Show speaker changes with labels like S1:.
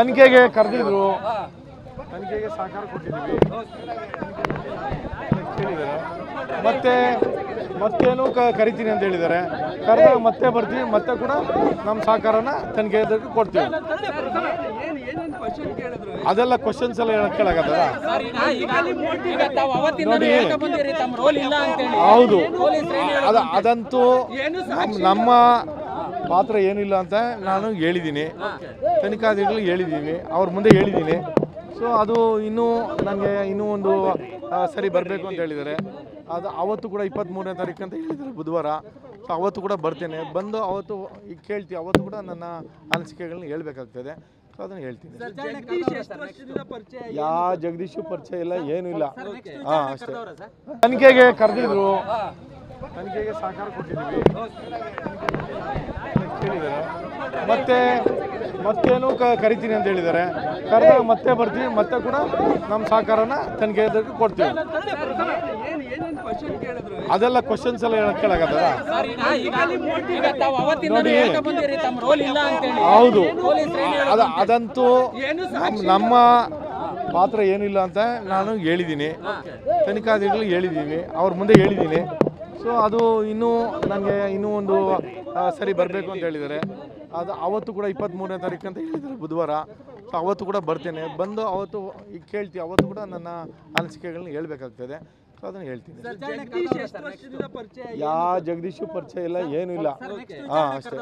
S1: ತನಿಖೆಗೆ ಕರೆದಿದ್ರು, ತನಿಖೆಗೆ ಸಹಕಾರ ಕೊಟ್ಟಿದ್ದೀವಿ. ಮತ್ತೇನು ಕರಿತೀನಿ ಅಂತ ಹೇಳಿದ್ದಾರೆ. ಕರೆದಾಗ ಮತ್ತೆ ಬರ್ತೀವಿ, ಮತ್ತೆ ಕೂಡ ನಮ್ಮ ಸಹಕಾರನ ತನಿಖೆ ಕೊಡ್ತೀವಿ. ಅದೆಲ್ಲ ಕ್ವಶನ್ಸ್ ಎಲ್ಲ ಕೇಳಾಗತ್ತದ. ನೋಡಿ, ಹೌದು, ಅದಂತೂ ನಮ್ಮ ಪಾತ್ರ ಏನಿಲ್ಲ ಅಂತ ನಾನು ಹೇಳಿದ್ದೀನಿ, ತನಿಖಾಧಿಕಾರಿಗಳು ಹೇಳಿದ್ದೀನಿ, ಅವ್ರ ಮುಂದೆ ಹೇಳಿದ್ದೀನಿ. ಸೊ ಅದು ಇನ್ನೂ ಒಂದು ಸರಿ ಬರಬೇಕು ಅಂತ ಹೇಳಿದ್ದಾರೆ. ಅದು ಅವತ್ತು ಕೂಡ 23ನೇ ತಾರೀಕು ಅಂತ ಹೇಳಿದ್ದಾರೆ, ಬುಧವಾರ. ಸೊ ಅವತ್ತು ಕೂಡ ಬರ್ತೇನೆ, ಬಂದು ಅವತ್ತು ಈಗ ಕೇಳ್ತೀವಿ, ಅವತ್ತು ಕೂಡ ನನ್ನ ಅನಿಸಿಕೆಗಳನ್ನ ಹೇಳ್ಬೇಕಾಗ್ತದೆ. ಸೊ ಅದನ್ನು ಹೇಳ್ತೀನಿ. ಜಗದೀಶು ಪರಿಚಯ ಇಲ್ಲ, ಏನೂ ಇಲ್ಲ. ಅಷ್ಟೇ. ತನಿಖೆಗೆ ಕರೆದಿದ್ರು, ತನಿಖೆಗೆ ಸಹಕಾರ ಕೊಟ್ಟಿದ್ದೀವಿ. ಮತ್ತೇನು ಕರಿತೀನಿ ಅಂತ ಹೇಳಿದ್ದಾರೆ. ಕರೆದಾಗ ಮತ್ತೆ ಬರ್ತೀವಿ, ಮತ್ತೆ ಕೂಡ ನಮ್ಮ ಸಹಕಾರನ ತನಿಖೆ ಕೊಡ್ತೀವಿ. ಅದೆಲ್ಲ ಕ್ವಶನ್ಸ್ ಎಲ್ಲ ಕೇಳಾಗತ್ತದ. ನೋಡಿ, ಹೌದು, ಅದಂತೂ ನಮ್ಮ ಪಾತ್ರ ಏನಿಲ್ಲ ಅಂತ ನಾನು ಹೇಳಿದ್ದೀನಿ, ತನಿಖಾಧಿಕಾರಿಗಳು ಹೇಳಿದ್ದೀನಿ, ಅವ್ರ ಮುಂದೆ ಹೇಳಿದ್ದೀನಿ. ಸೊ ಅದು ಇನ್ನೂ ಒಂದು ಸರಿ ಬರಬೇಕು ಅಂತ ಹೇಳಿದ್ದಾರೆ. ಅದು ಅವತ್ತು ಕೂಡ 23ನೇ ತಾರೀಕು ಅಂತ ಹೇಳಿದ್ದಾರೆ, ಬುಧವಾರ. ಸೊ ಅವತ್ತು ಕೂಡ ಬರ್ತೇನೆ, ಬಂದು ಅವತ್ತು ಈಗ ಕೇಳ್ತೀವಿ, ಅವತ್ತು ಕೂಡ ನನ್ನ ಅನಿಸಿಕೆಗಳನ್ನ ಹೇಳ್ಬೇಕಾಗ್ತದೆ. ಸೊ ಅದನ್ನು ಹೇಳ್ತೀನಿ. ಜಗದೀಶು ಪರಿಚಯ ಇಲ್ಲ, ಏನೂ ಇಲ್ಲ. ಅಷ್ಟೇ.